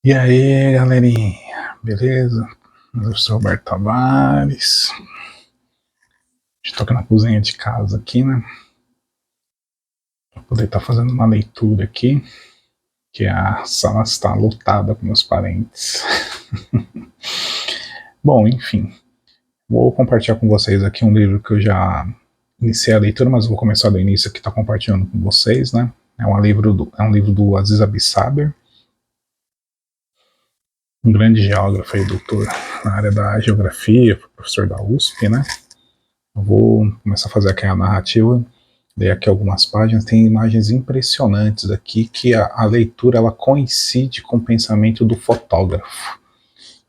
E aí, galerinha, beleza? Eu sou o Roberto Tavares. Estou aqui na cozinha de casa aqui, né? Para poder estar fazendo uma leitura aqui, que a sala está lotada com meus parentes. Bom, enfim, vou compartilhar com vocês aqui um livro que eu já iniciei a leitura, mas vou começar do início aqui, tá compartilhando com vocês, né? É um livro do Aziz Abissaber, um grande geógrafo e doutor na área da geografia, professor da USP, né? Eu vou começar a fazer aqui a narrativa, ler aqui algumas páginas, tem imagens impressionantes aqui, que a leitura ela coincide com o pensamento do fotógrafo,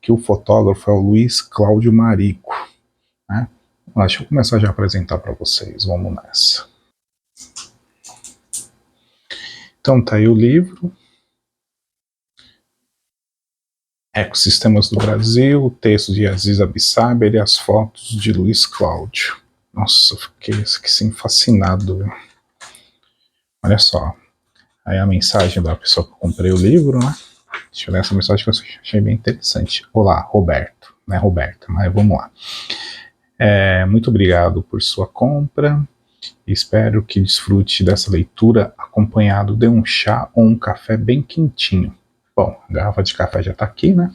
que o fotógrafo é o Luiz Cláudio Marico, né? Deixa eu começar já a apresentar para vocês, vamos nessa. Então tá aí o livro, Ecossistemas do Brasil, o texto de Aziz Abissaber e as fotos de Luiz Cláudio. Nossa, eu fiquei assim, fascinado, viu? Olha só, aí a mensagem da pessoa que eu comprei o livro, né? Deixa eu ler essa mensagem que eu achei bem interessante. Olá, Roberto, não é Roberta, mas vamos lá. Muito obrigado por sua compra. Espero que desfrute dessa leitura acompanhado de um chá ou um café bem quentinho. Bom, a garrafa de café já está aqui, né?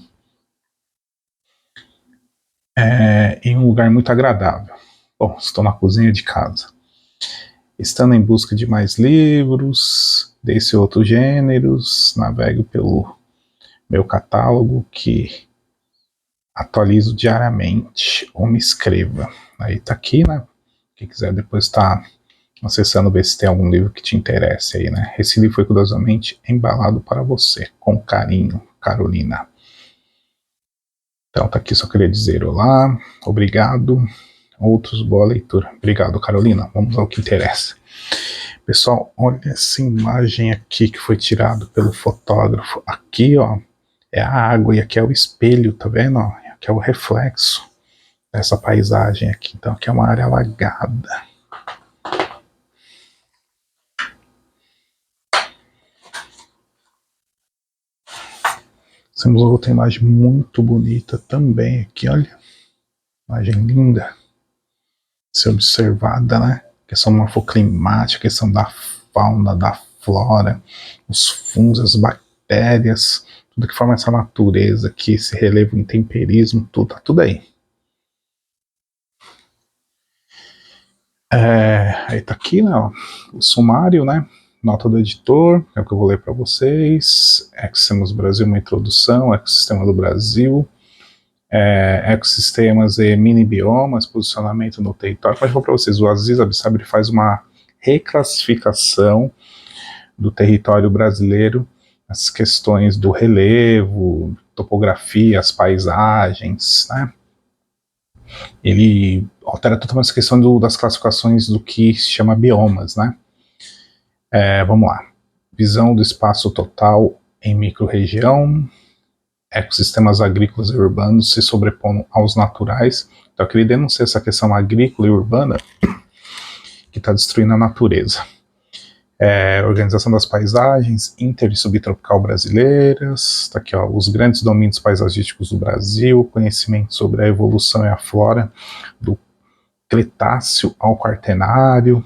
Em um lugar muito agradável. Bom, estou na cozinha de casa. Estando em busca de mais livros, desse outros gêneros, navegue pelo meu catálogo que atualizo diariamente, ou me escreva. Aí tá aqui, né? Quem quiser depois tá acessando, ver se tem algum livro que te interesse aí, né? Esse livro foi cuidadosamente embalado para você, com carinho, Carolina. Então tá aqui, só queria dizer olá, obrigado, outros, boa leitura. Obrigado, Carolina. Vamos ao que interessa. Pessoal, olha essa imagem aqui que foi tirada pelo fotógrafo. Aqui, ó, é a água e aqui é o espelho, tá vendo? Ó? Aqui é o reflexo dessa paisagem aqui. Então aqui é uma área alagada. Temos outra imagem muito bonita também aqui, olha. Imagem linda. Ser observada, né? Questão morfoclimática, questão da fauna, da flora, os fungos, as bactérias, tudo que forma essa natureza aqui, esse relevo intemperismo, tudo, tá tudo aí. Aí tá aqui, né, ó, o sumário, né, nota do editor, é o que eu vou ler para vocês. Ecossistemas do Brasil, uma introdução, ecossistema do Brasil, ecossistemas e mini biomas, posicionamento no território. Mas vou para vocês, o Aziz Abissaber faz uma reclassificação do território brasileiro, as questões do relevo, topografia, as paisagens, né? Ele altera totalmente essa questão das classificações do que se chama biomas, né? Vamos lá. Visão do espaço total em microrregião, ecossistemas agrícolas e urbanos se sobrepondo aos naturais. Então eu queria denunciar essa questão agrícola e urbana que está destruindo a natureza. Organização das paisagens inter e subtropical brasileiras, tá aqui, ó, os grandes domínios paisagísticos do Brasil, conhecimento sobre a evolução e a flora do Cretáceo ao Quaternário,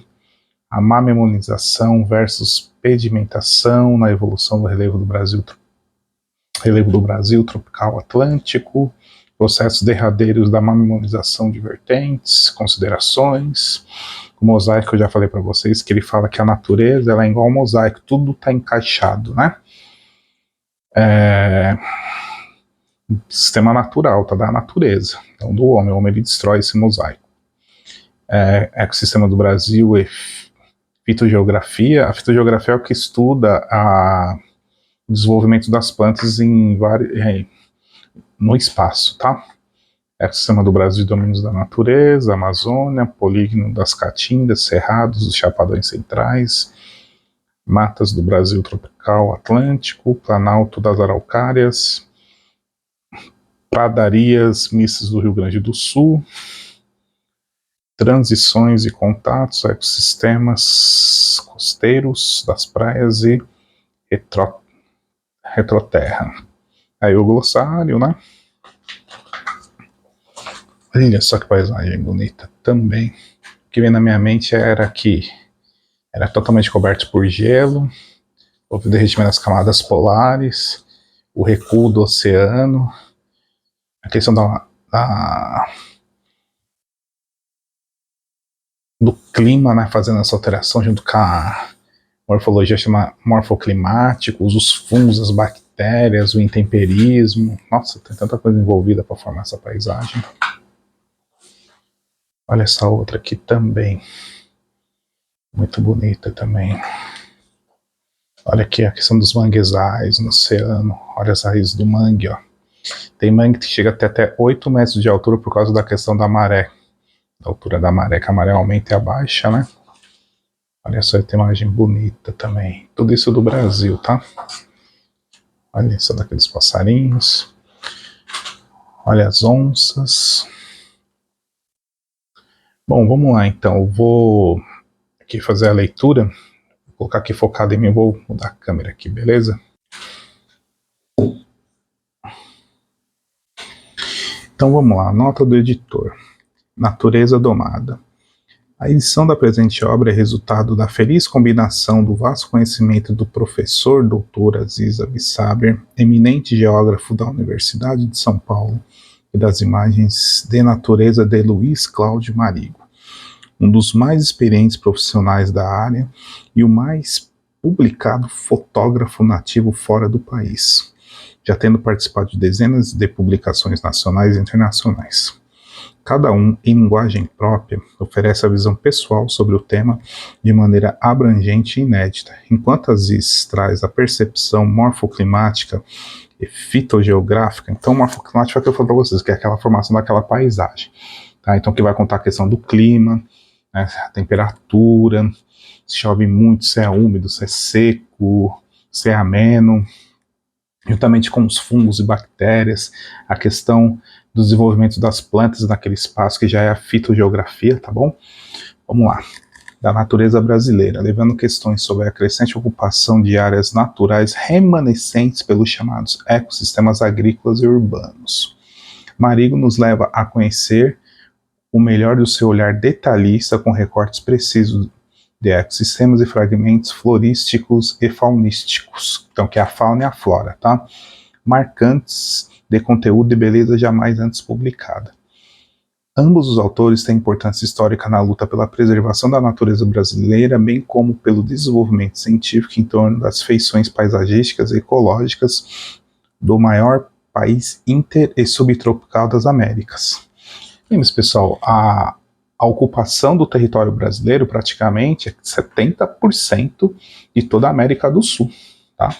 a mamemonização versus pedimentação na evolução do relevo do Brasil tropical atlântico, processos derradeiros da mamemonização de vertentes, considerações. O mosaico, eu já falei para vocês que ele fala que a natureza ela é igual ao mosaico, tudo está encaixado, né? Sistema natural, tá da natureza, então do homem, o homem ele destrói esse mosaico. Ecossistema do Brasil e fitogeografia. A fitogeografia é o que estuda o desenvolvimento das plantas no espaço, tá? Ecossistema do Brasil, domínios da natureza, Amazônia, polígono das Caatingas, cerrados dos Chapadões Centrais, matas do Brasil tropical Atlântico, Planalto das Araucárias, pradarias mistas do Rio Grande do Sul, transições e contatos, ecossistemas costeiros das praias e retroterra. Aí o glossário, né? Olha só que paisagem bonita também. O que vem na minha mente era que era totalmente coberto por gelo, houve derretimento das camadas polares, o recuo do oceano, a questão do clima, né, fazendo essa alteração junto com a morfologia chama morfoclimáticos, os fungos, as bactérias, o intemperismo. Nossa, tem tanta coisa envolvida para formar essa paisagem. Olha essa outra aqui também. Muito bonita também. Olha aqui a questão dos manguezais no oceano. Olha as raízes do mangue, ó. Tem mangue que chega até 8 metros de altura por causa da questão da maré. Da altura da maré, que a maré aumenta e abaixa, né? Olha só que imagem bonita também. Tudo isso do Brasil, tá? Olha só daqueles passarinhos. Olha as onças. Bom, vamos lá então. Eu vou aqui fazer a leitura. Vou colocar aqui focado em mim. Vou mudar a câmera aqui, beleza? Então vamos lá. Nota do editor. Natureza domada. A edição da presente obra é resultado da feliz combinação do vasto conhecimento do professor Dr. Aziz Abissaber, eminente geógrafo da Universidade de São Paulo, e das imagens de natureza de Luiz Cláudio Marigo, um dos mais experientes profissionais da área e o mais publicado fotógrafo nativo fora do país, já tendo participado de dezenas de publicações nacionais e internacionais. Cada um, em linguagem própria, oferece a visão pessoal sobre o tema de maneira abrangente e inédita, enquanto Aziz traz a percepção morfoclimática e fitogeográfica. Então, morfoclimática é o que eu falo para vocês, que é aquela formação daquela paisagem. Tá? Então, que vai contar a questão do clima, né, a temperatura, se chove muito, se é úmido, se é seco, se é ameno, juntamente com os fungos e bactérias, a questão do desenvolvimento das plantas naquele espaço que já é a fitogeografia, tá bom? Vamos lá. Da natureza brasileira, levando questões sobre a crescente ocupação de áreas naturais remanescentes pelos chamados ecossistemas agrícolas e urbanos. Marigo nos leva a conhecer o melhor do seu olhar detalhista com recortes precisos de ecossistemas e fragmentos florísticos e faunísticos, então que é a fauna e a flora, tá? Marcantes de conteúdo e beleza jamais antes publicada. Ambos os autores têm importância histórica na luta pela preservação da natureza brasileira, bem como pelo desenvolvimento científico em torno das feições paisagísticas e ecológicas do maior país inter- e subtropical das Américas. Lembre-se, pessoal, a ocupação do território brasileiro praticamente é 70% de toda a América do Sul, tá?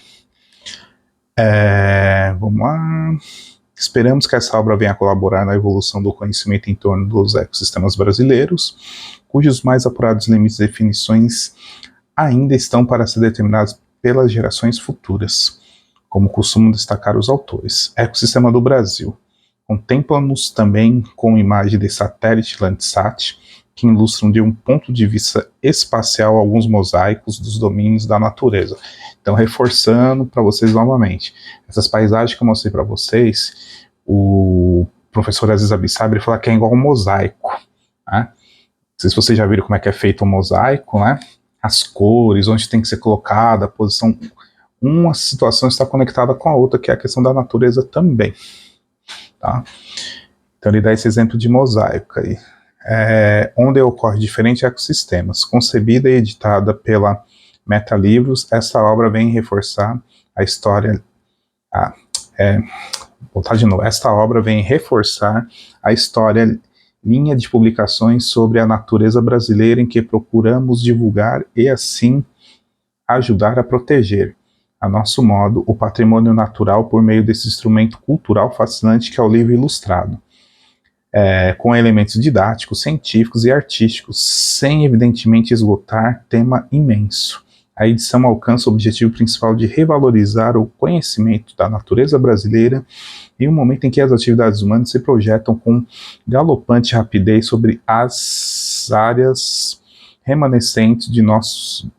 Vamos lá. Esperamos que essa obra venha colaborar na evolução do conhecimento em torno dos ecossistemas brasileiros, cujos mais apurados limites e definições ainda estão para ser determinados pelas gerações futuras, como costumam destacar os autores. Ecossistema do Brasil. Contempla-nos também com imagem de satélite Landsat, que ilustram de um ponto de vista espacial alguns mosaicos dos domínios da natureza. Então, reforçando para vocês novamente, essas paisagens que eu mostrei para vocês, o professor Aziz Abissaber fala que é igual um mosaico, né? Não sei se vocês já viram como é que é feito um mosaico, né? As cores, onde tem que ser colocada, a posição. Uma situação está conectada com a outra, que é a questão da natureza também. Tá? Então ele dá esse exemplo de mosaico aí, onde ocorre diferentes ecossistemas. Concebida e editada pela Metalivros, essa obra vem reforçar a história. Esta obra vem reforçar a história, linha de publicações sobre a natureza brasileira em que procuramos divulgar e assim ajudar a proteger, a nosso modo, o patrimônio natural por meio desse instrumento cultural fascinante que é o livro ilustrado, com elementos didáticos, científicos e artísticos, sem evidentemente esgotar tema imenso. A edição alcança o objetivo principal de revalorizar o conhecimento da natureza brasileira em um momento em que as atividades humanas se projetam com galopante rapidez sobre as áreas remanescentes de nosso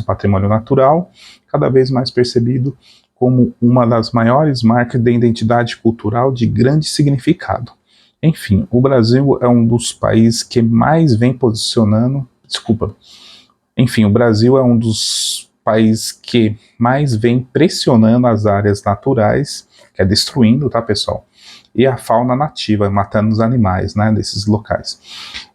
patrimônio natural, cada vez mais percebido como uma das maiores marcas de identidade cultural de grande significado. Enfim, o Brasil é um dos países que mais vem posicionando... Enfim, o Brasil é um dos países que mais vem pressionando as áreas naturais, que é destruindo, tá, pessoal? E a fauna nativa, matando os animais, né, desses locais.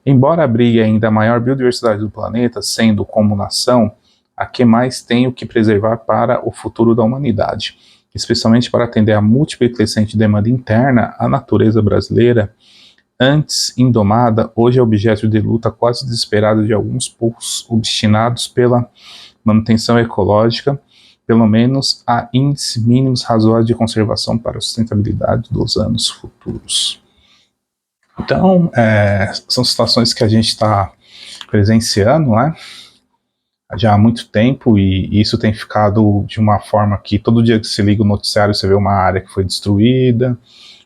Embora abrigue ainda a maior biodiversidade do planeta, sendo como nação a que mais tem o que preservar para o futuro da humanidade, especialmente para atender à múltipla e crescente demanda interna, a natureza brasileira, antes indomada, hoje é objeto de luta quase desesperada de alguns poucos obstinados pela manutenção ecológica, pelo menos a índices mínimos razoáveis de conservação para a sustentabilidade dos anos futuros. Então, são situações que a gente está presenciando, né, já há muito tempo, e isso tem ficado de uma forma que todo dia que se liga o noticiário você vê uma área que foi destruída,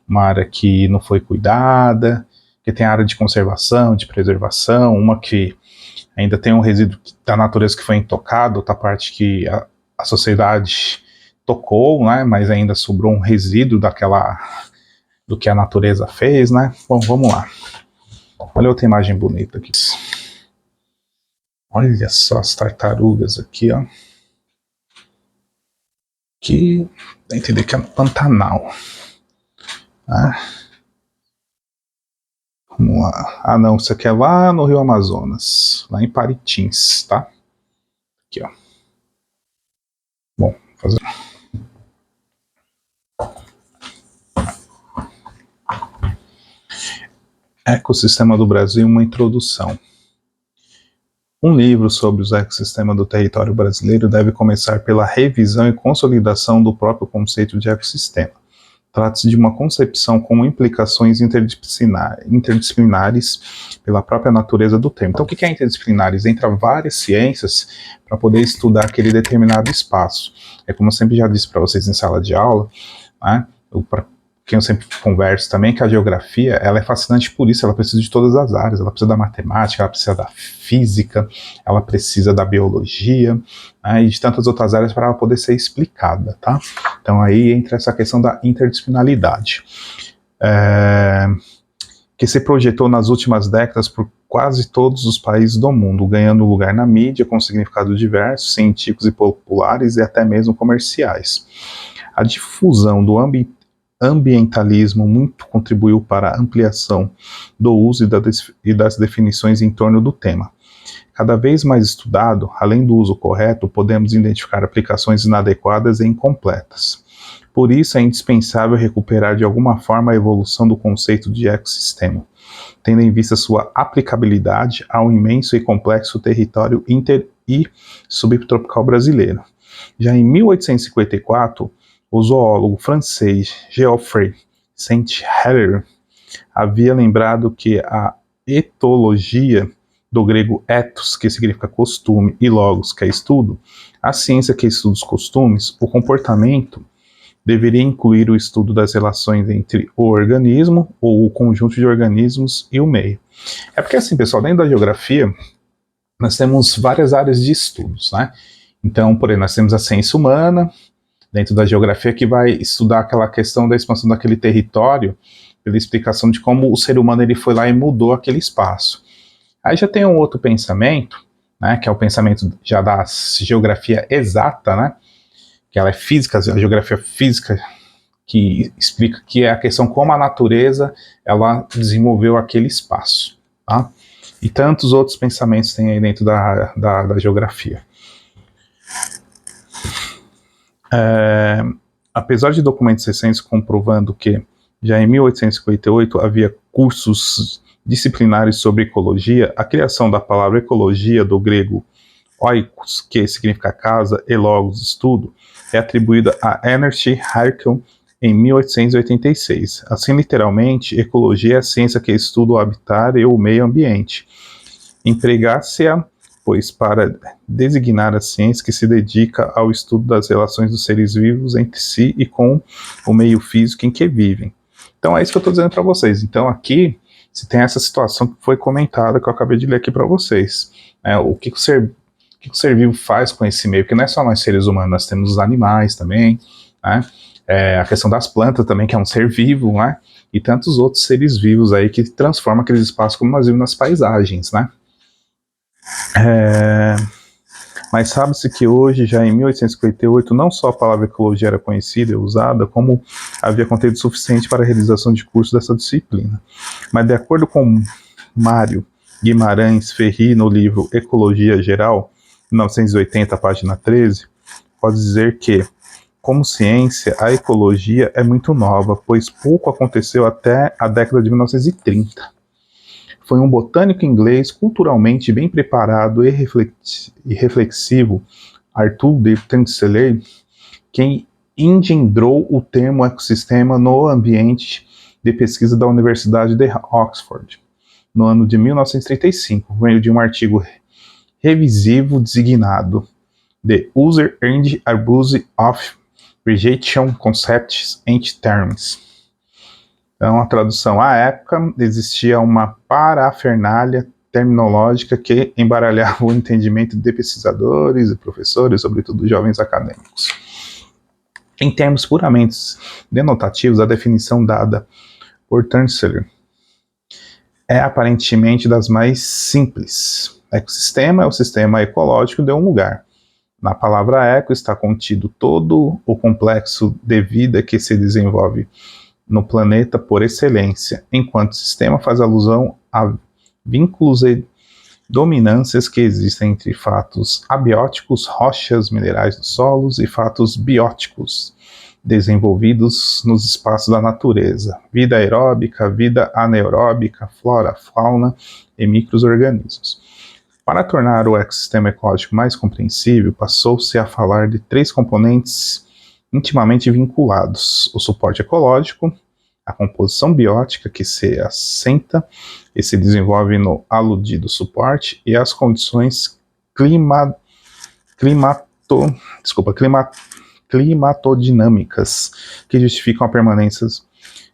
uma área que não foi cuidada, que tem área de conservação, de preservação, uma que ainda tem um resíduo da natureza que foi intocado, outra parte que a sociedade tocou, né, mas ainda sobrou um resíduo do que a natureza fez, né. Bom, vamos lá. Olha outra imagem bonita aqui. Olha só as tartarugas aqui, ó. Que dá a entender que é Pantanal. Vamos lá. Ah, não, isso aqui é lá no Rio Amazonas, lá em Paritins, tá? Aqui, ó. Bom, fazer. Ecossistema do Brasil, uma introdução. Um livro sobre os ecossistemas do território brasileiro deve começar pela revisão e consolidação do próprio conceito de ecossistema. Trata-se de uma concepção com implicações interdisciplinares pela própria natureza do termo. Então, o que é interdisciplinares? Entra várias ciências para poder estudar aquele determinado espaço. É como eu sempre já disse para vocês em sala de aula, né? Para quem eu sempre converso também, que a geografia, ela é fascinante por isso, ela precisa de todas as áreas, ela precisa da matemática, ela precisa da física, ela precisa da biologia, né, e de tantas outras áreas para ela poder ser explicada, tá? Então aí entra essa questão da interdisciplinaridade, que se projetou nas últimas décadas por quase todos os países do mundo, ganhando lugar na mídia com significados diversos, científicos e populares e até mesmo comerciais. A difusão do ambientalismo muito contribuiu para a ampliação do uso e das definições em torno do tema. Cada vez mais estudado, além do uso correto, podemos identificar aplicações inadequadas e incompletas. Por isso é indispensável recuperar de alguma forma a evolução do conceito de ecossistema, tendo em vista sua aplicabilidade ao imenso e complexo território inter- e subtropical brasileiro. Já em 1854, o zoólogo francês Geoffroy Saint-Hilaire havia lembrado que a etologia, do grego ethos, que significa costume, e logos, que é estudo, a ciência que estuda os costumes, o comportamento, deveria incluir o estudo das relações entre o organismo ou o conjunto de organismos e o meio. É porque assim, pessoal, dentro da geografia, nós temos várias áreas de estudos, né? Então, por exemplo, nós temos a ciência humana, dentro da geografia, que vai estudar aquela questão da expansão daquele território, pela explicação de como o ser humano ele foi lá e mudou aquele espaço. Aí já tem um outro pensamento, né, que é o pensamento já da geografia exata, né, que ela é física, a geografia física, que explica que é a questão como a natureza ela desenvolveu aquele espaço, tá? E tantos outros pensamentos tem aí dentro da geografia. Apesar de documentos recentes comprovando que já em 1858 havia cursos disciplinares sobre ecologia, a criação da palavra ecologia, do grego oikos, que significa casa, e logos, estudo, é atribuída a Ernest Haeckel em 1886. Assim, literalmente, ecologia é a ciência que estuda o habitat e o meio ambiente. Empregar-se-á, pois, para designar a ciência que se dedica ao estudo das relações dos seres vivos entre si e com o meio físico em que vivem. Então é isso que eu estou dizendo para vocês. Então aqui se tem essa situação que foi comentada, que eu acabei de ler aqui para vocês. O que o ser vivo faz com esse meio? Porque não é só nós seres humanos, nós temos os animais também, né? A questão das plantas também, que é um ser vivo, né? E tantos outros seres vivos aí que transformam aqueles espaços como nós vimos nas paisagens, né? Mas sabe-se que hoje, já em 1858, não só a palavra ecologia era conhecida e usada, como havia conteúdo suficiente para a realização de cursos dessa disciplina. Mas de acordo com Mário Guimarães Ferri, no livro Ecologia Geral, 1980, página 13, pode dizer que, como ciência, a ecologia é muito nova, pois pouco aconteceu até a década de 1930. Foi um botânico inglês culturalmente bem preparado e reflexivo, Arthur de Tansley, quem engendrou o termo ecossistema no ambiente de pesquisa da Universidade de Oxford, no ano de 1935, por meio de um artigo revisivo designado The User and Abuse of Vegetation Concepts and Terms. Então, a tradução, à época, existia uma parafernália terminológica que embaralhava o entendimento de pesquisadores e professores, sobretudo jovens acadêmicos. Em termos puramente denotativos, a definição dada por Tansley é aparentemente das mais simples. Ecossistema é o sistema ecológico de um lugar. Na palavra eco está contido todo o complexo de vida que se desenvolve no planeta por excelência, enquanto sistema faz alusão a vínculos e dominâncias que existem entre fatos abióticos, rochas, minerais dos solos, e fatos bióticos, desenvolvidos nos espaços da natureza, vida aeróbica, vida anaeróbica, flora, fauna e micro-organismos. Para tornar o ecossistema ecológico mais compreensível, passou-se a falar de três componentes intimamente vinculados: o suporte ecológico, a composição biótica, que se assenta e se desenvolve no aludido suporte, e as condições climatodinâmicas, que justificam a permanência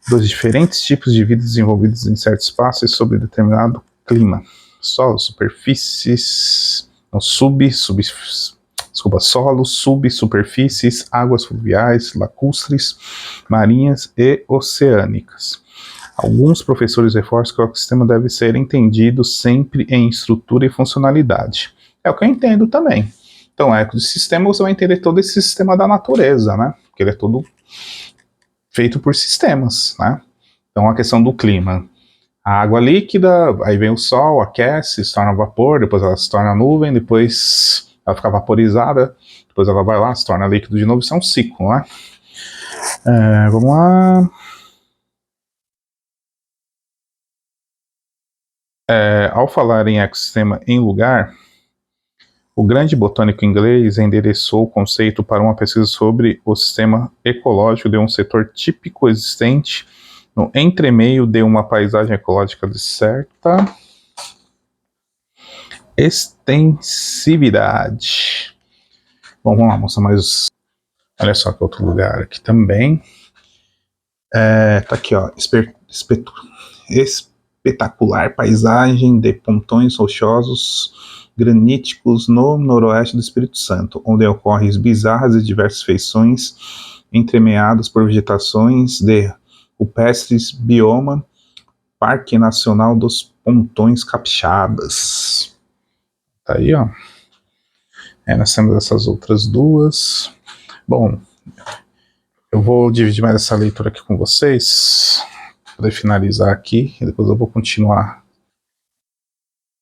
dos diferentes tipos de vida desenvolvidos em certo espaço e sob determinado clima. Solos, superfícies, solos, subsuperfícies, águas fluviais, lacustres, marinhas e oceânicas. Alguns professores reforçam que o ecossistema deve ser entendido sempre em estrutura e funcionalidade. É o que eu entendo também. Então, ecossistema, você vai entender todo esse sistema da natureza, né? Porque ele é todo feito por sistemas, né? Então, a questão do clima. A água líquida, aí vem o sol, aquece, se torna vapor, depois ela se torna nuvem, depois ela fica vaporizada, depois ela vai lá, se torna líquido de novo, isso é um ciclo, né? Vamos lá. Ao falar em ecossistema em lugar, o grande botânico inglês endereçou o conceito para uma pesquisa sobre o sistema ecológico de um setor típico existente no entremeio de uma paisagem ecológica de certa extensividade. Bom, vamos lá, mostrar mais. Olha só que outro lugar aqui também. Tá aqui, ó. Espetacular paisagem de pontões rochosos graníticos no noroeste do Espírito Santo, onde ocorrem bizarras e diversas feições entremeadas por vegetações de rupestres, bioma Parque Nacional dos Pontões Capixabas. Tá aí, ó. Nós temos essas outras duas. Bom, eu vou dividir mais essa leitura aqui com vocês, para poder finalizar aqui, e depois eu vou continuar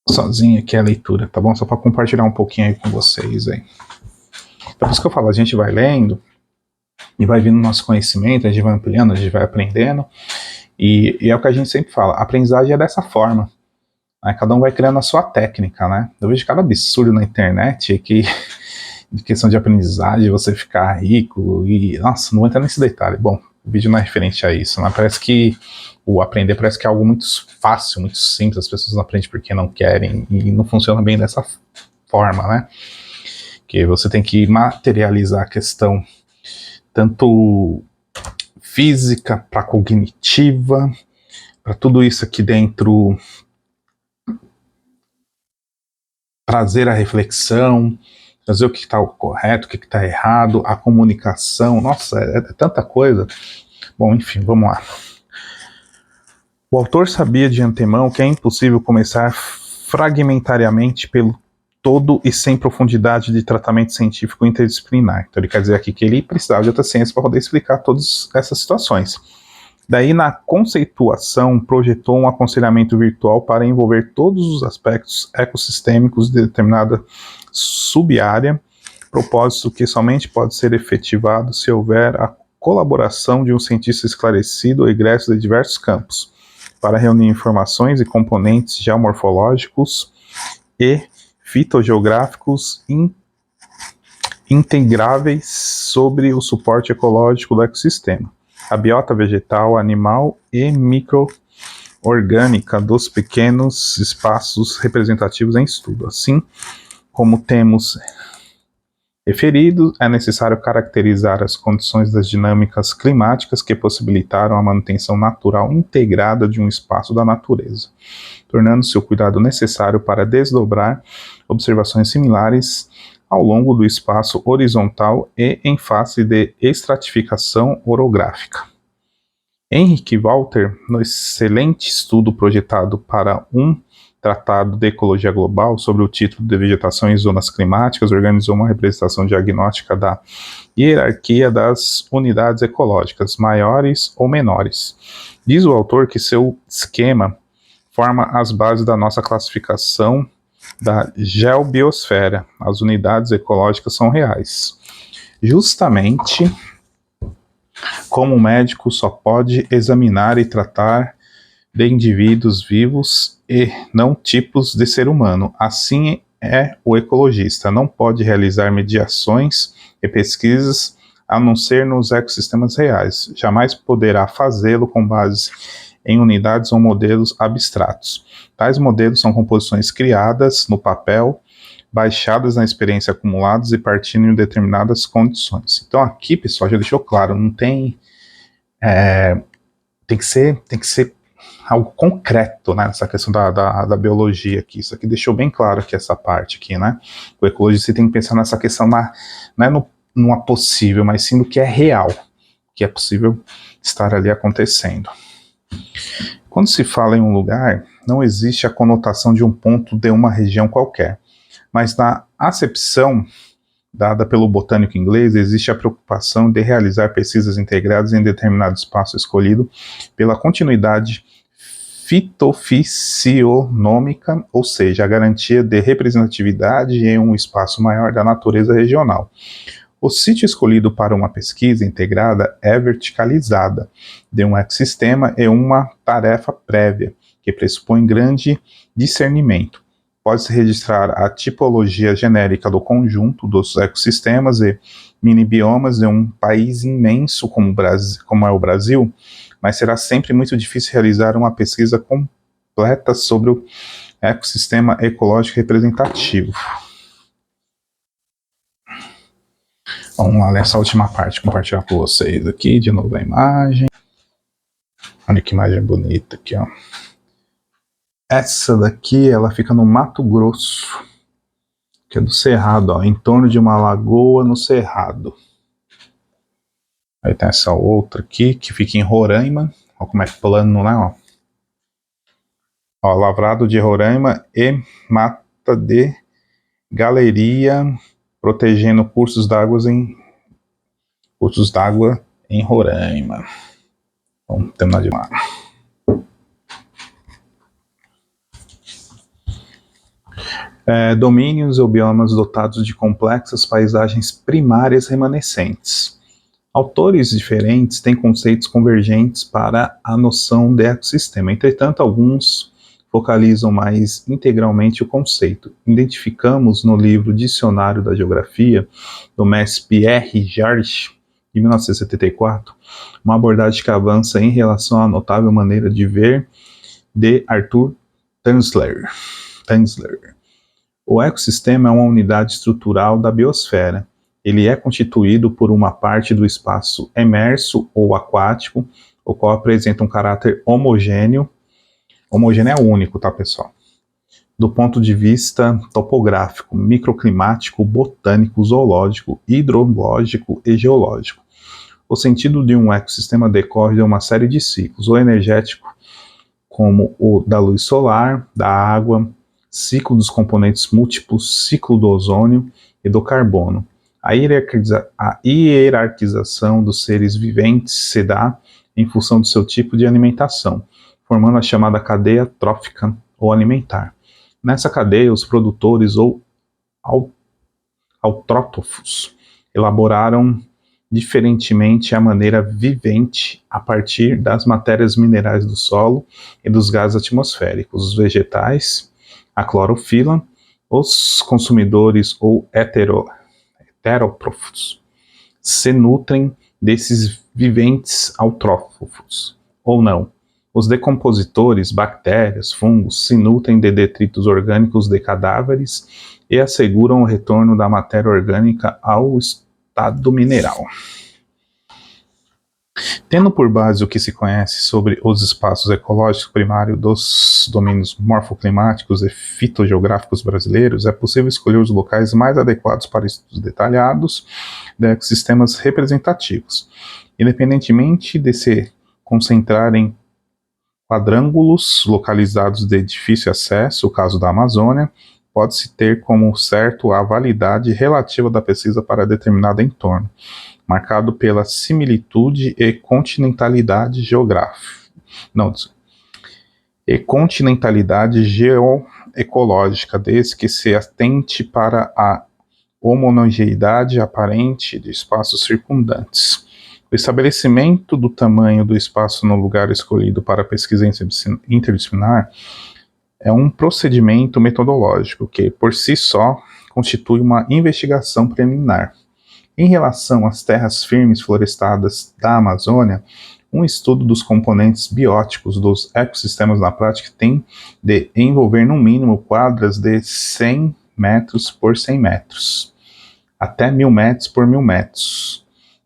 sozinho aqui a leitura, tá bom? Só para compartilhar um pouquinho aí com vocês aí. Então, por isso que eu falo, a gente vai lendo e vai vindo nosso conhecimento, a gente vai ampliando, a gente vai aprendendo, e é o que a gente sempre fala, a aprendizagem é dessa forma, né? Cada um vai criando a sua técnica, né? Eu vejo cada absurdo na internet que de questão de aprendizagem, você ficar rico e, nossa, não entra nesse detalhe. Bom, o vídeo não é referente a isso, né? Parece que o aprender parece que é algo muito fácil, muito simples, as pessoas não aprendem porque não querem e não funciona bem dessa forma, né? Que você tem que materializar a questão tanto física para cognitiva, para tudo isso aqui dentro trazer a reflexão, fazer o que está correto, o que está errado, a comunicação, nossa, é tanta coisa. Bom, enfim, vamos lá. O autor sabia de antemão que é impossível começar fragmentariamente pelo todo e sem profundidade de tratamento científico interdisciplinar. Então ele quer dizer aqui que ele precisava de outra ciência para poder explicar todas essas situações. Daí, na conceituação, projetou um aconselhamento virtual para envolver todos os aspectos ecossistêmicos de determinada subárea, propósito que somente pode ser efetivado se houver a colaboração de um cientista esclarecido ou egresso de diversos campos, para reunir informações e componentes geomorfológicos e fitogeográficos integráveis sobre o suporte ecológico do ecossistema, a biota vegetal, animal e microorgânica dos pequenos espaços representativos em estudo. Assim como temos referido, é necessário caracterizar as condições das dinâmicas climáticas que possibilitaram a manutenção natural integrada de um espaço da natureza, tornando-se o cuidado necessário para desdobrar observações similares ao longo do espaço horizontal e em face de estratificação orográfica. Henrique Walter, no excelente estudo projetado para um tratado de ecologia global sobre o título de vegetação em zonas climáticas, organizou uma representação diagnóstica da hierarquia das unidades ecológicas, maiores ou menores. Diz o autor que seu esquema forma as bases da nossa classificação da geobiosfera. As unidades ecológicas são reais. Justamente como o médico só pode examinar e tratar de indivíduos vivos e não tipos de ser humano, assim é o ecologista. Não pode realizar mediações e pesquisas a não ser nos ecossistemas reais. Jamais poderá fazê-lo com base em unidades ou modelos abstratos. Tais modelos são composições criadas no papel, baixadas na experiência acumuladas e partindo em determinadas condições. Então aqui, pessoal, já deixou claro, não tem... tem que ser algo concreto, né, nessa questão da biologia aqui. Isso aqui deixou bem claro aqui, essa parte aqui, né? O ecologista tem que pensar nessa questão, não é numa possível, mas sim no que é real, que é possível estar ali acontecendo. Quando se fala em um lugar, não existe a conotação de um ponto de uma região qualquer, mas na acepção dada pelo botânico inglês, existe a preocupação de realizar pesquisas integradas em determinado espaço escolhido pela continuidade fitofisionômica, ou seja, a garantia de representatividade em um espaço maior da natureza regional. O sítio escolhido para uma pesquisa integrada é verticalizada de um ecossistema e uma tarefa prévia, que pressupõe grande discernimento. Pode-se registrar a tipologia genérica do conjunto dos ecossistemas e mini-biomas de um país imenso como é o Brasil, mas será sempre muito difícil realizar uma pesquisa completa sobre o ecossistema ecológico representativo. Vamos lá ler essa última parte, compartilhar com vocês aqui, de novo a imagem. Olha que imagem bonita aqui, ó. Essa daqui, ela fica no Mato Grosso, que é do Cerrado, ó, em torno de uma lagoa no Cerrado. Aí tem essa outra aqui, que fica em Roraima, ó como é plano, né, ó. Ó, Lavrado de Roraima e Mata de Galeria, protegendo cursos d'água em Roraima. Vamos terminar de lá. Domínios ou biomas dotados de complexas paisagens primárias remanescentes. Autores diferentes têm conceitos convergentes para a noção de ecossistema. Entretanto, alguns focalizam mais integralmente o conceito. Identificamos no livro Dicionário da Geografia, do mestre Pierre Jarge, de 1974, uma abordagem que avança em relação à notável maneira de ver de Arthur Tanzler. O ecossistema é uma unidade estrutural da biosfera. Ele é constituído por uma parte do espaço emerso ou aquático, o qual apresenta um caráter homogêneo. Homogêneo é único, tá, pessoal? do ponto de vista topográfico, microclimático, botânico, zoológico, hidrológico e geológico. O sentido de um ecossistema decorre de uma série de ciclos, o energético, como o da luz solar, da água, ciclo dos componentes múltiplos, ciclo do ozônio e do carbono. A hierarquização dos seres viventes se dá em função do seu tipo de alimentação, formando a chamada cadeia trófica ou alimentar. Nessa cadeia, os produtores ou autrótrofos elaboraram diferentemente a maneira vivente a partir das matérias minerais do solo e dos gases atmosféricos. Os vegetais, a clorofila, os consumidores ou heterótrofos se nutrem desses viventes autrófos, ou não. Os decompositores, bactérias, fungos, se nutrem de detritos orgânicos de cadáveres e asseguram o retorno da matéria orgânica ao estado mineral. Tendo por base o que se conhece sobre os espaços ecológicos primários dos domínios morfoclimáticos e fitogeográficos brasileiros, é possível escolher os locais mais adequados para estudos detalhados de ecossistemas representativos, independentemente de se concentrar em quadrângulos localizados de difícil acesso, o caso da Amazônia, pode-se ter como certo a validade relativa da pesquisa para determinado entorno, marcado pela similitude e continentalidade geográfica. Continentalidade geoecológica, desde que se atente para a homogeneidade aparente de espaços circundantes. O estabelecimento do tamanho do espaço no lugar escolhido para a pesquisa interdisciplinar é um procedimento metodológico que, por si só, constitui uma investigação preliminar. Em relação às terras firmes florestadas da Amazônia, um estudo dos componentes bióticos dos ecossistemas na prática tem de envolver no mínimo quadras de 100 metros por 100 metros, até 1.000 metros por 1.000 metros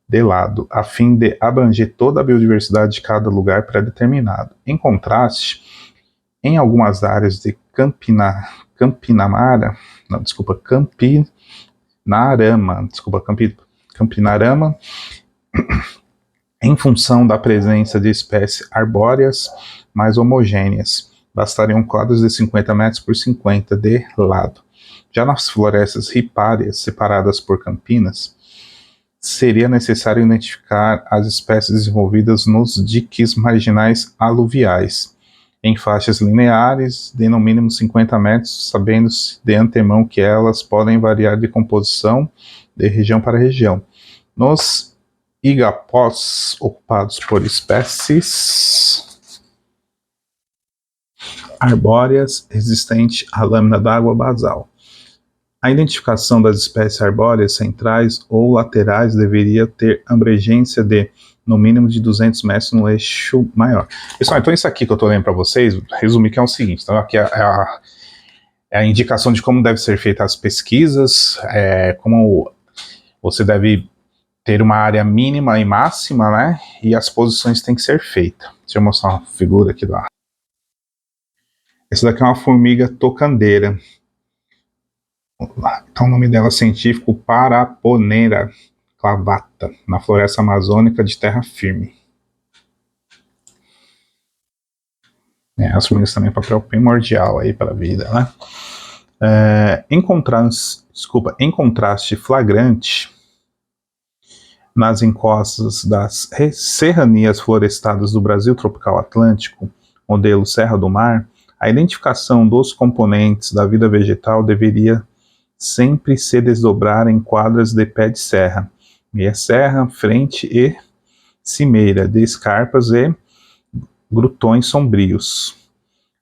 de lado, a fim de abranger toda a biodiversidade de cada lugar pré-determinado. Em contraste, em algumas áreas de Campinarama, em função da presença de espécies arbóreas mais homogêneas, bastariam quadros de 50 metros por 50 de lado. Já nas florestas ripárias separadas por campinas, seria necessário identificar as espécies desenvolvidas nos diques marginais aluviais, em faixas lineares de no mínimo 50 metros, sabendo-se de antemão que elas podem variar de composição de região para região. Nos igapós ocupados por espécies arbóreas resistentes à lâmina d'água basal, a identificação das espécies arbóreas centrais ou laterais deveria ter abrangência de no mínimo de 200 metros no eixo maior. Pessoal, então isso aqui que eu estou lendo para vocês, resumir que é o seguinte, então aqui é a indicação de como devem ser feitas as pesquisas, como você deve ter uma área mínima e máxima, né, e as posições têm que ser feitas. Deixa eu mostrar uma figura aqui lá. Essa daqui é uma formiga tocandeira. Então o nome dela é científico Paraponera clavata, na floresta amazônica de terra firme. As formigas também papel primordial aí para a vida, né? Em contraste flagrante nas encostas das serranias florestadas do Brasil tropical atlântico, modelo Serra do Mar, a identificação dos componentes da vida vegetal deveria sempre se desdobrar em quadras de pé de serra, meia serra, frente e cimeira de escarpas e grutões sombrios,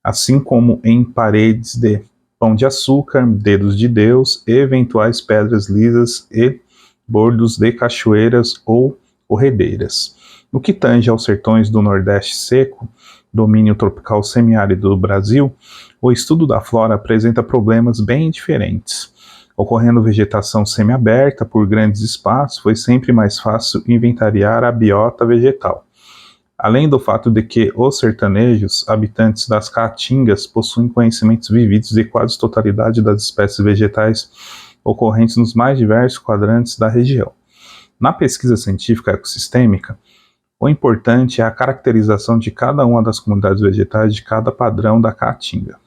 assim como em paredes de pão de açúcar, dedos de Deus, e eventuais pedras lisas e bordos de cachoeiras ou corredeiras. No que tange aos sertões do Nordeste seco, domínio tropical semiárido do Brasil, o estudo da flora apresenta problemas bem diferentes. Ocorrendo vegetação semiaberta por grandes espaços, foi sempre mais fácil inventariar a biota vegetal. além do fato de que os sertanejos, habitantes das caatingas, possuem conhecimentos vividos de quase totalidade das espécies vegetais ocorrentes nos mais diversos quadrantes da região. Na pesquisa científica ecossistêmica, o importante é a caracterização de cada uma das comunidades vegetais de cada padrão da caatinga.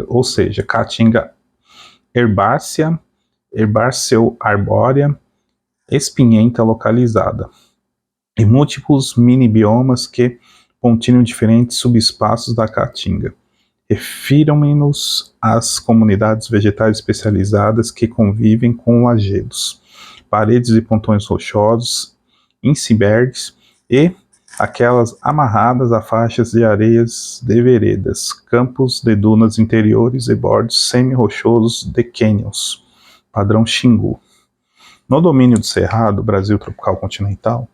Ou seja, caatinga herbácea, herbáceo-arbórea, espinhenta localizada, e múltiplos mini-biomas que continuam diferentes subespaços da caatinga. Refiram-nos às comunidades vegetais especializadas que convivem com lajedos, paredes e pontões rochosos, icebergs e aquelas amarradas a faixas de areias de veredas, campos de dunas interiores e bordos semi-rochosos de cânions, padrão Xingu. No domínio do Cerrado, Brasil tropical continental,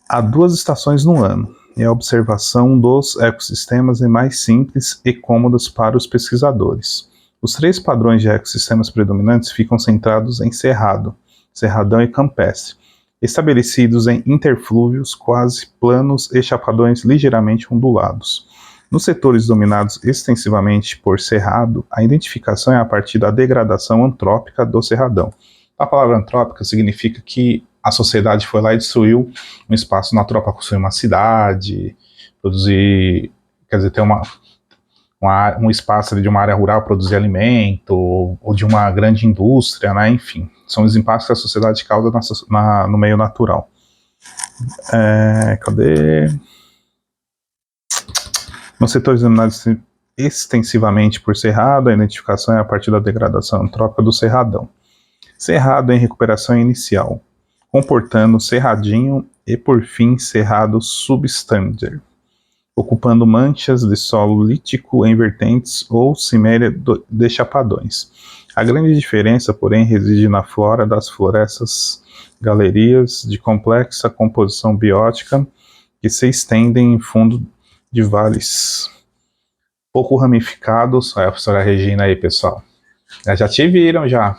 há 2 estações no ano, e a observação dos ecossistemas é mais simples e cômoda para os pesquisadores. Os 3 padrões de ecossistemas predominantes ficam centrados em Cerrado, Cerradão e Campestre, estabelecidos em interflúvios quase planos e chapadões ligeiramente ondulados. Nos setores dominados extensivamente por Cerrado, a identificação é a partir da degradação antrópica do Cerradão. A palavra antrópica significa que a sociedade foi lá e destruiu um espaço natural para construir uma cidade, produzir, quer dizer, ter um espaço ali de uma área rural, produzir alimento, ou de uma grande indústria, né? Enfim, são os impactos que a sociedade causa no meio natural. Cadê? Nos setores dominados extensivamente por Cerrado, a identificação é a partir da degradação antrópica do Cerradão. Cerrado em recuperação inicial, comportando Cerradinho e, por fim, Cerrado substandard, ocupando manchas de solo lítico em vertentes ou ciméria de chapadões. A grande diferença, porém, reside na flora das florestas galerias de complexa composição biótica que se estendem em fundo de vales pouco ramificados. Olha a professora Regina aí, pessoal. Já te viram, já.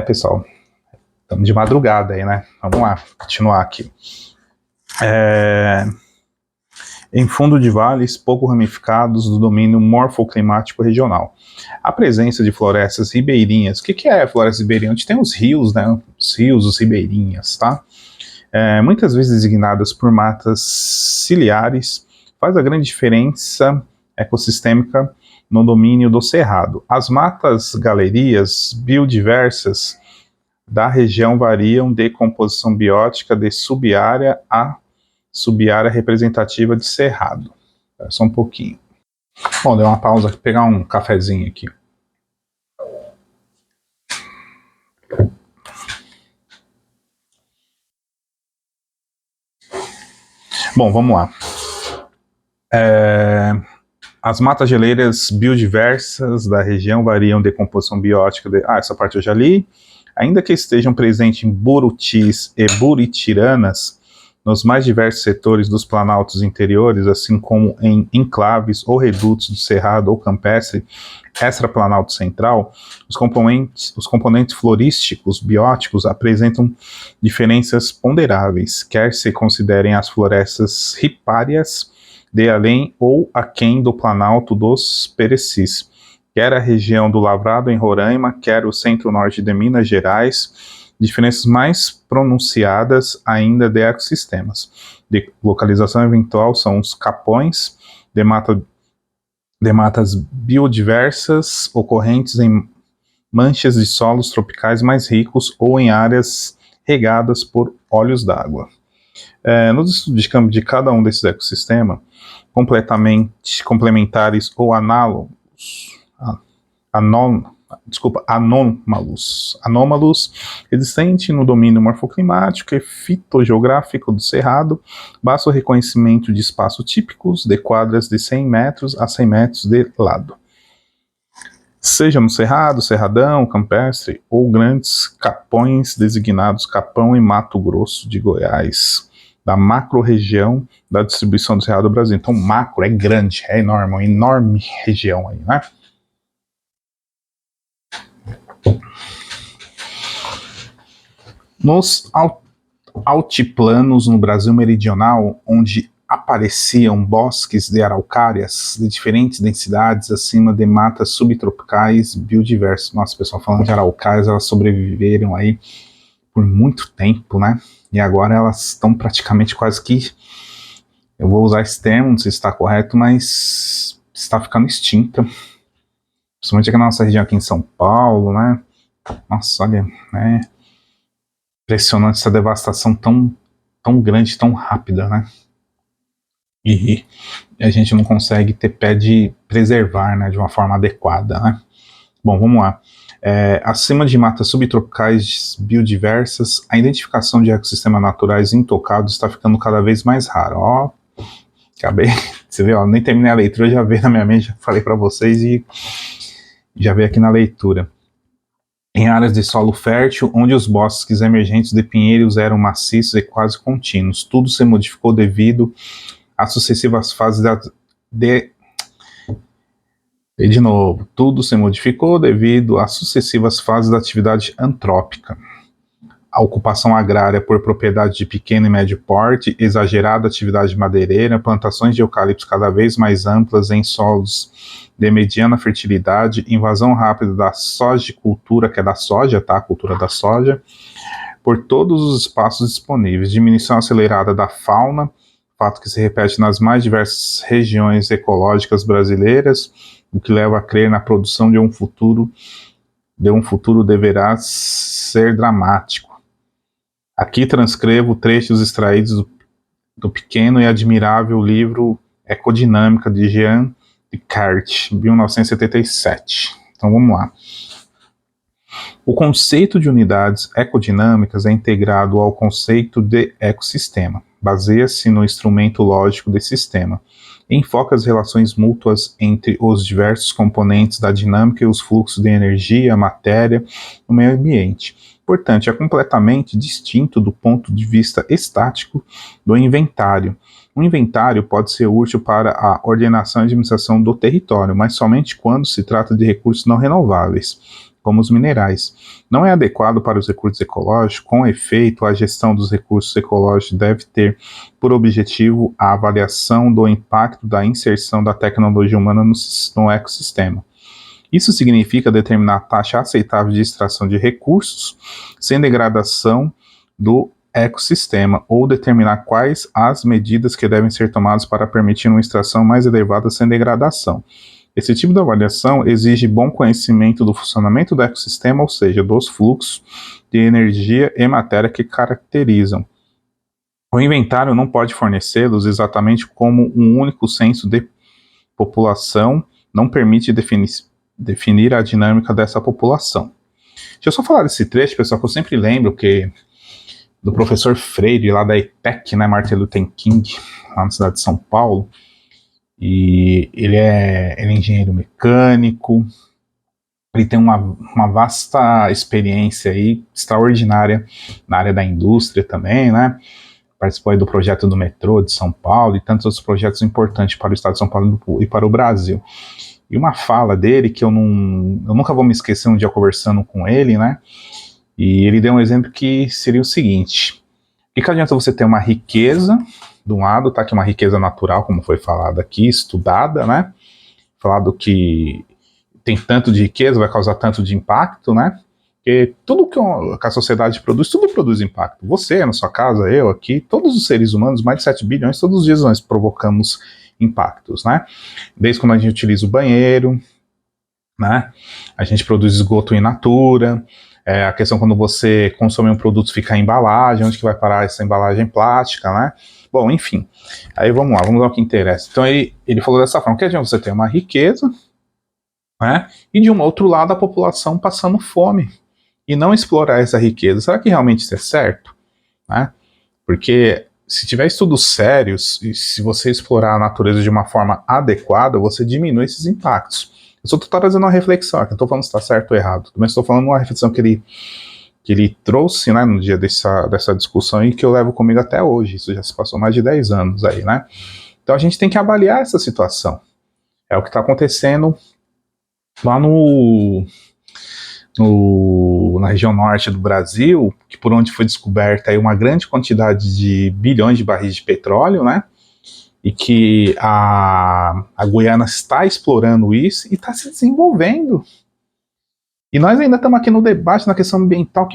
Pessoal, estamos de madrugada aí, né? Vamos lá, continuar aqui. Em fundo de vales pouco ramificados do domínio morfoclimático regional. A presença de florestas ribeirinhas. O que é floresta ribeirinha? Onde tem os rios, né? Os rios, os ribeirinhas, tá? Muitas vezes designadas por matas ciliares, faz a grande diferença ecossistêmica no domínio do Cerrado. As matas galerias biodiversas da região variam de composição biótica de subárea a subárea representativa de Cerrado. Só um pouquinho. Bom, deu uma pausa aqui, pegar um cafezinho aqui. Bom, vamos lá. As matas geleiras biodiversas da região variam de composição biótica de... essa parte eu já li. Ainda que estejam presentes em burutis e buritiranas, nos mais diversos setores dos planaltos interiores, assim como em enclaves ou redutos de cerrado ou campestre, extraplanalto central, os componentes florísticos bióticos apresentam diferenças ponderáveis, quer se considerem as florestas ripárias de além ou aquém do planalto dos Perecis, quer a região do Lavrado em Roraima, quer o centro-norte de Minas Gerais, diferenças mais pronunciadas ainda de ecossistemas. De localização eventual são os capões de matas biodiversas ocorrentes em manchas de solos tropicais mais ricos ou em áreas regadas por olhos d'água. Nos estudos de campo de cada um desses ecossistemas, completamente complementares ou anômalos, existente no domínio morfoclimático e fitogeográfico do Cerrado, basta o reconhecimento de espaços típicos de quadras de 100 metros a 100 metros de lado. Seja no Cerrado, Cerradão, Campestre ou grandes capões designados Capão e Mato Grosso de Goiás, da macro-região da distribuição do Cerrado do Brasil. Então, macro é grande, é enorme, uma enorme região aí, né? altiplanos no Brasil meridional, onde apareciam bosques de araucárias de diferentes densidades acima de matas subtropicais biodiversas. Nossa, pessoal, falando de araucárias, elas sobreviveram aí por muito tempo, né? E agora elas estão praticamente quase que, eu vou usar esse termo, não sei se está correto, mas está ficando extinta. Principalmente aqui na nossa região, aqui em São Paulo, né? Nossa, olha, né? Impressionante essa devastação tão grande, tão rápida, né? E a gente não consegue ter pé de preservar, né, de uma forma adequada, né? Bom, vamos lá. Acima de matas subtropicais biodiversas, a identificação de ecossistemas naturais intocados está ficando cada vez mais rara. Ó, acabei, você vê, ó, nem terminei a leitura, já veio na minha mente, já falei para vocês e já veio aqui na leitura. Em áreas de solo fértil, onde os bosques emergentes de pinheiros eram maciços e quase contínuos, tudo se modificou devido às sucessivas fases de novo, tudo se modificou devido às sucessivas fases da atividade antrópica. A ocupação agrária por propriedade de pequeno e médio porte, exagerada atividade madeireira, plantações de eucaliptos cada vez mais amplas em solos de mediana fertilidade, invasão rápida da sojicultura, que é da soja, tá? A cultura da soja, por todos os espaços disponíveis, diminuição acelerada da fauna, fato que se repete nas mais diversas regiões ecológicas brasileiras, o que leva a crer na produção de um futuro deverá ser dramático. Aqui transcrevo trechos extraídos do pequeno e admirável livro Ecodinâmica de Jean Descartes, 1977. Então vamos lá. O conceito de unidades ecodinâmicas é integrado ao conceito de ecossistema. Baseia-se no instrumento lógico de sistema. Enfoca as relações mútuas entre os diversos componentes da dinâmica e os fluxos de energia, matéria no meio ambiente. Portanto, é completamente distinto do ponto de vista estático do inventário. O inventário pode ser útil para a ordenação e administração do território, mas somente quando se trata de recursos não renováveis, como os minerais. Não é adequado para os recursos ecológicos. Com efeito, a gestão dos recursos ecológicos deve ter por objetivo a avaliação do impacto da inserção da tecnologia humana no ecossistema. Isso significa determinar a taxa aceitável de extração de recursos sem degradação do ecossistema, ou determinar quais as medidas que devem ser tomadas para permitir uma extração mais elevada sem degradação. Esse tipo de avaliação exige bom conhecimento do funcionamento do ecossistema, ou seja, dos fluxos de energia e matéria que caracterizam. O inventário não pode fornecê-los exatamente como um único censo de população, não permite definir a dinâmica dessa população. Deixa eu só falar desse trecho, pessoal, que eu sempre lembro que do professor Freire, lá da ETEC, né, Martin Luther King, lá na cidade de São Paulo, e ele é engenheiro mecânico, ele tem uma vasta experiência aí, extraordinária na área da indústria também, né, participou aí do projeto do metrô de São Paulo e tantos outros projetos importantes para o estado de São Paulo e para o Brasil. E uma fala dele que eu nunca vou me esquecer, um dia conversando com ele, né, e ele deu um exemplo que seria o seguinte: o que adianta você ter uma riqueza, de um lado, tá, que é uma riqueza natural, como foi falado aqui, estudada, né, falado que tem tanto de riqueza, vai causar tanto de impacto, né, porque tudo que a sociedade produz, tudo produz impacto. Você, na sua casa, eu aqui, todos os seres humanos, mais de 7 bilhões, todos os dias nós provocamos impactos, né, desde quando a gente utiliza o banheiro, né, a gente produz esgoto in natura, a questão quando você consome um produto fica em embalagem, onde que vai parar essa embalagem plástica, né? Bom, enfim. Aí vamos lá, vamos ao que interessa. Então ele falou dessa forma: que adianta você ter uma riqueza, né? E de um outro lado a população passando fome e não explorar essa riqueza. Será que realmente isso é certo? Né? Porque se tiver estudos sérios e se você explorar a natureza de uma forma adequada, você diminui esses impactos. Eu só estou trazendo uma reflexão, eu não estou falando se está certo ou errado, mas estou falando uma reflexão que ele trouxe, né, no dia dessa discussão e que eu levo comigo até hoje. Isso já se passou mais de 10 anos aí, né? Então a gente tem que avaliar essa situação. É o que está acontecendo lá no na região norte do Brasil, que por onde foi descoberta aí uma grande quantidade de bilhões de barris de petróleo, né? E que a Guiana está explorando isso e está se desenvolvendo. E nós ainda estamos aqui no debate na questão ambiental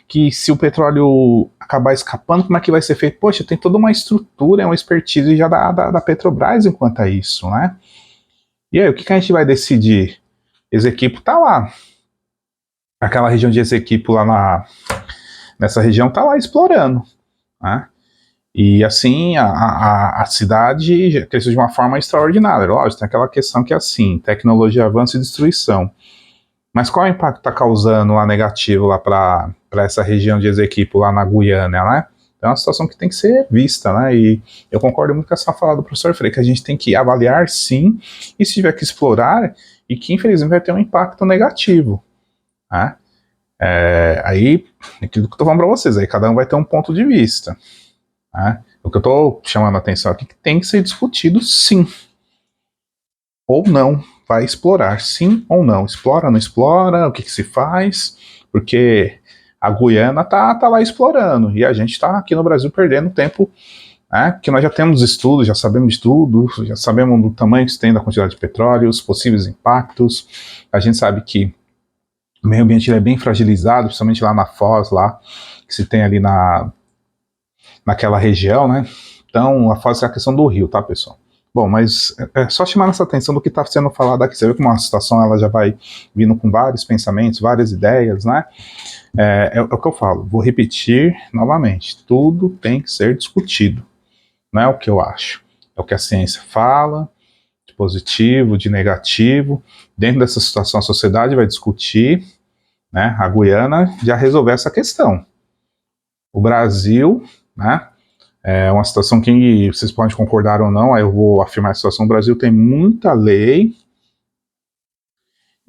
que se o petróleo acabar escapando, como é que vai ser feito? Poxa, tem toda uma estrutura, uma expertise já da Petrobras enquanto a isso, né? E aí, o que a gente vai decidir? Esequibo está lá. Aquela região de Esequibo lá nessa região está lá explorando, né? E assim, a cidade cresceu de uma forma extraordinária. Lógico, tem aquela questão que é assim, tecnologia, avanço e destruição. Mas qual é o impacto está causando lá negativo lá para essa região de Esequibo, lá na Guiana, né? Então é uma situação que tem que ser vista, né? E eu concordo muito com essa fala do professor Frei, que a gente tem que avaliar sim, e se tiver que explorar, e que infelizmente vai ter um impacto negativo, né? Aí, aquilo que eu estou falando para vocês, aí cada um vai ter um ponto de vista, né? O que eu estou chamando a atenção aqui é que tem que ser discutido sim, ou não, vai explorar, sim ou não, explora, não explora, o que se faz, porque a Guiana tá lá explorando, e a gente está aqui no Brasil perdendo tempo, né, que nós já temos estudos, já sabemos de tudo, já sabemos do tamanho que se tem da quantidade de petróleo, os possíveis impactos, a gente sabe que o meio ambiente é bem fragilizado, principalmente lá na Foz, lá, que se tem ali naquela região, né, então a Foz é a questão do rio, tá, pessoal? Bom, mas é só chamar essa atenção do que está sendo falado aqui. Você vê como uma situação ela já vai vindo com vários pensamentos, várias ideias, né? É o que eu falo, vou repetir novamente. Tudo tem que ser discutido. Não é o que eu acho. É o que a ciência fala, de positivo, de negativo. Dentro dessa situação, a sociedade vai discutir, né? A Guiana já resolveu essa questão. O Brasil, né? É uma situação que vocês podem concordar ou não, aí eu vou afirmar a situação. O Brasil tem muita lei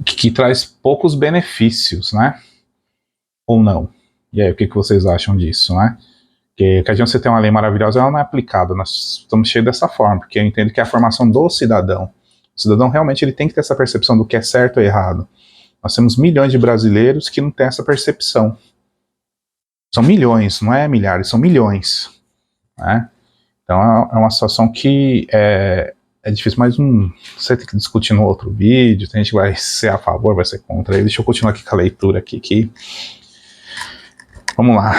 que traz poucos benefícios, né? Ou não. E aí, o que vocês acham disso, né? Porque que a gente tem uma lei maravilhosa, ela não é aplicada. Nós estamos cheios dessa forma, porque eu entendo que é a formação do cidadão. O cidadão realmente ele tem que ter essa percepção do que é certo ou errado. Nós temos milhões de brasileiros que não têm essa percepção. São milhões, não é milhares, são milhões, né? Então é uma situação que é difícil, mas você tem que discutir no outro vídeo, tem gente que vai ser a favor, vai ser contra. Deixa eu continuar aqui com a leitura aqui. Vamos lá.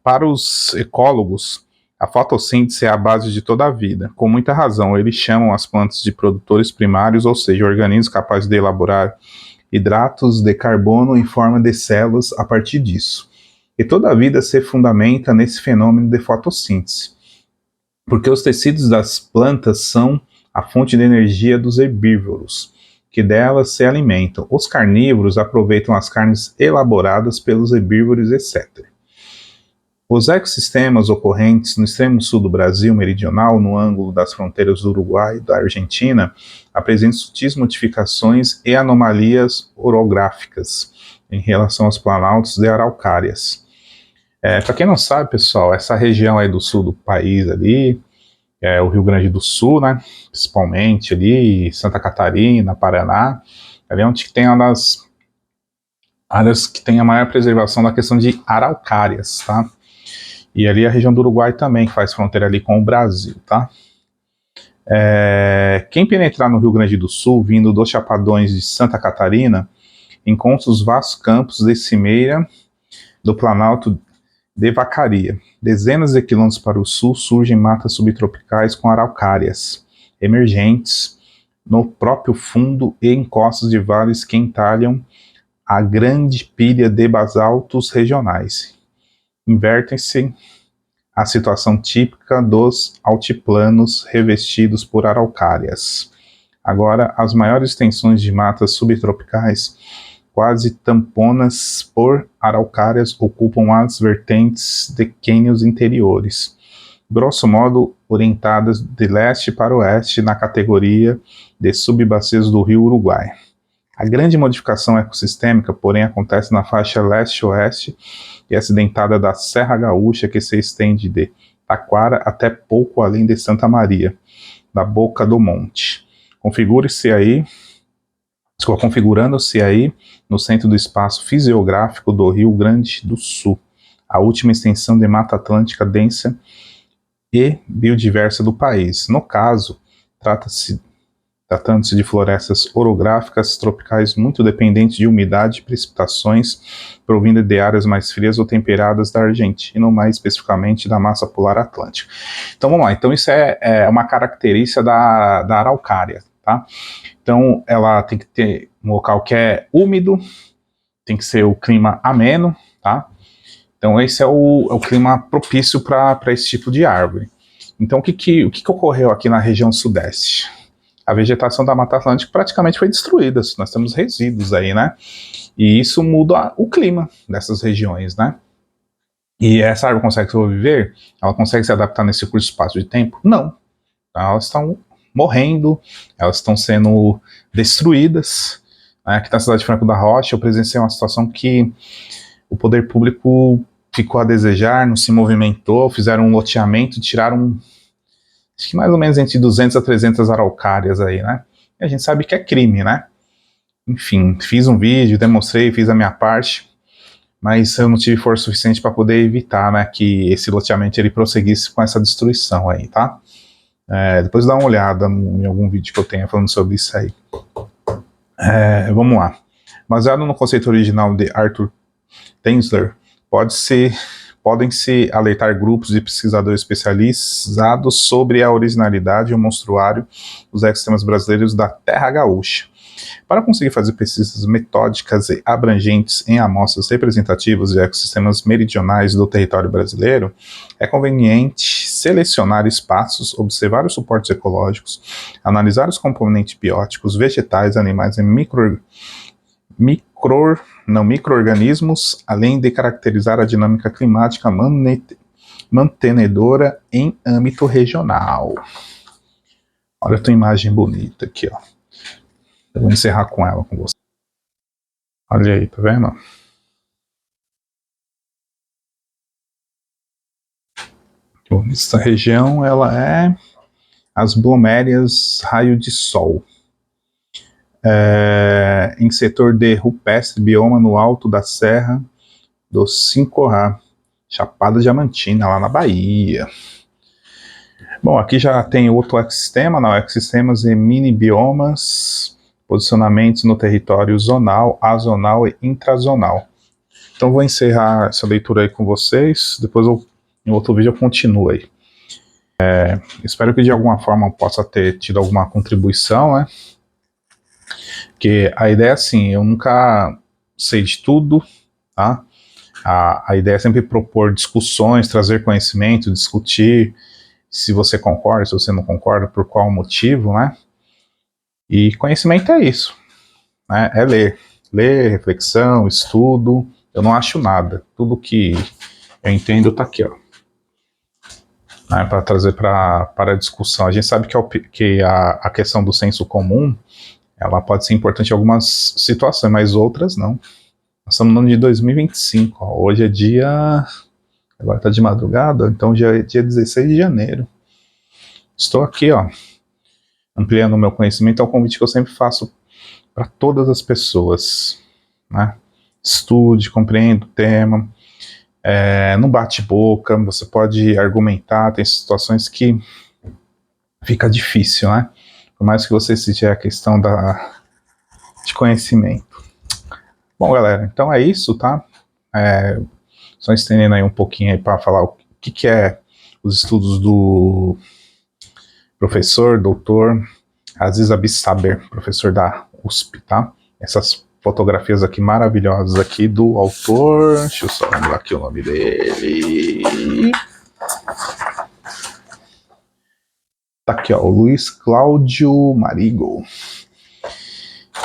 Para os ecólogos, a fotossíntese é a base de toda a vida. Com muita razão, eles chamam as plantas de produtores primários, ou seja, organismos capazes de elaborar hidratos de carbono em forma de células a partir disso. E toda a vida se fundamenta nesse fenômeno de fotossíntese, porque os tecidos das plantas são a fonte de energia dos herbívoros, que delas se alimentam. Os carnívoros aproveitam as carnes elaboradas pelos herbívoros, etc. Os ecossistemas ocorrentes no extremo sul do Brasil meridional, no ângulo das fronteiras do Uruguai e da Argentina, apresentam sutis modificações e anomalias orográficas em relação aos planaltos de araucárias. Para quem não sabe, pessoal, essa região aí do sul do país ali, o Rio Grande do Sul, né, principalmente ali, Santa Catarina, Paraná, ali é onde tem uma das áreas que tem a maior preservação da questão de araucárias, tá? E ali a região do Uruguai também, que faz fronteira ali com o Brasil, tá? Quem penetrar no Rio Grande do Sul, vindo dos Chapadões de Santa Catarina, encontra os vastos campos de cimeira do Planalto de Vacaria. Dezenas de quilômetros para o sul surgem matas subtropicais com araucárias emergentes no próprio fundo e encostas de vales que entalham a grande pilha de basaltos regionais. Invertem-se a situação típica dos altiplanos revestidos por araucárias. Agora, as maiores extensões de matas subtropicais, quase tamponas por araucárias, ocupam as vertentes de cânions interiores, grosso modo orientadas de leste para oeste na categoria de subbacias do rio Uruguai. A grande modificação ecossistêmica, porém, acontece na faixa leste-oeste e acidentada da Serra Gaúcha, que se estende de Taquara até pouco além de Santa Maria, da Boca do Monte. Configure-se aí configurando-se aí no centro do espaço fisiográfico do Rio Grande do Sul, a última extensão de Mata Atlântica densa e biodiversa do país. No caso, tratando-se de florestas orográficas tropicais muito dependentes de umidade e precipitações provindas de áreas mais frias ou temperadas da Argentina, ou mais especificamente da massa polar atlântica. Então vamos lá, então isso é uma característica da araucária, tá? Então ela tem que ter um local que é úmido, tem que ser o clima ameno, tá? Então esse é o clima propício para esse tipo de árvore. Então o que ocorreu aqui na região sudeste? A vegetação da Mata Atlântica praticamente foi destruída, nós temos resíduos aí, né? E isso muda o clima dessas regiões, né? E essa árvore consegue sobreviver? Ela consegue se adaptar nesse curto espaço de tempo? Não. Elas estão morrendo, elas estão sendo destruídas. Aqui na cidade de Franco da Rocha, eu presenciei uma situação que o poder público ficou a desejar, não se movimentou, fizeram um loteamento, tiraram acho que mais ou menos entre 200 a 300 araucárias aí, né? E a gente sabe que é crime, né? Enfim, fiz um vídeo, demonstrei, fiz a minha parte, mas eu não tive força suficiente para poder evitar, né, que esse loteamento ele prosseguisse com essa destruição aí, tá? Depois dá uma olhada em algum vídeo que eu tenha falando sobre isso aí. Vamos lá. Baseado no conceito original de Arthur Tensler, podem-se alertar grupos de pesquisadores especializados sobre a originalidade e o monstruário dos ecossistemas brasileiros da Terra Gaúcha. Para conseguir fazer pesquisas metódicas e abrangentes em amostras representativas de ecossistemas meridionais do território brasileiro, é conveniente selecionar espaços, observar os suportes ecológicos, analisar os componentes bióticos, vegetais, animais e micro-organismos, além de caracterizar a dinâmica climática mantenedora em âmbito regional. Olha a tua imagem bonita aqui, ó. Eu vou encerrar com ela com você. Olha aí, tá vendo? Bom, essa região, ela é as bromérias raio de sol. Em setor de rupestre, bioma no alto da Serra do Sincorá, Chapada Diamantina, lá na Bahia. Bom, aqui já tem outro ecossistema, não, ecossistemas e mini-biomas, posicionamentos no território zonal, azonal e intrazonal. Então vou encerrar essa leitura aí com vocês, depois em outro vídeo eu continuo aí. Espero que de alguma forma eu possa ter tido alguma contribuição, né? Porque a ideia é assim, eu nunca sei de tudo, tá? A ideia é sempre propor discussões, trazer conhecimento, discutir se você concorda, se você não concorda, por qual motivo, né? E conhecimento é isso, né? É ler. Ler, reflexão, estudo. Eu não acho nada. Tudo que eu entendo tá aqui, ó. Para trazer para a discussão. A gente sabe que a questão do senso comum, ela pode ser importante em algumas situações, mas outras não. Nós estamos no ano de 2025, ó. Hoje é dia... Agora está de madrugada, então já é dia 16 de janeiro. Estou aqui, ó, ampliando o meu conhecimento. É o convite que eu sempre faço para todas as pessoas, né? Estude, compreenda o tema. Não bate boca, você pode argumentar. Tem situações que fica difícil, né? Por mais que você cite a questão de conhecimento. Bom, galera, então é isso, tá? Só estendendo aí um pouquinho aí para falar o que é os estudos do professor, doutor Aziz Abissaber, professor da USP, tá? Essas fotografias aqui maravilhosas aqui do autor, deixa eu só lembrar aqui o nome dele. Tá aqui, ó, o Luiz Cláudio Marigo.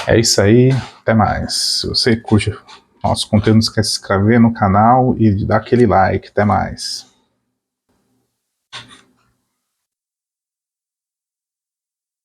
É isso aí, até mais. Se você curte nosso conteúdo, não esquece de se inscrever no canal e de dar aquele like. Até mais.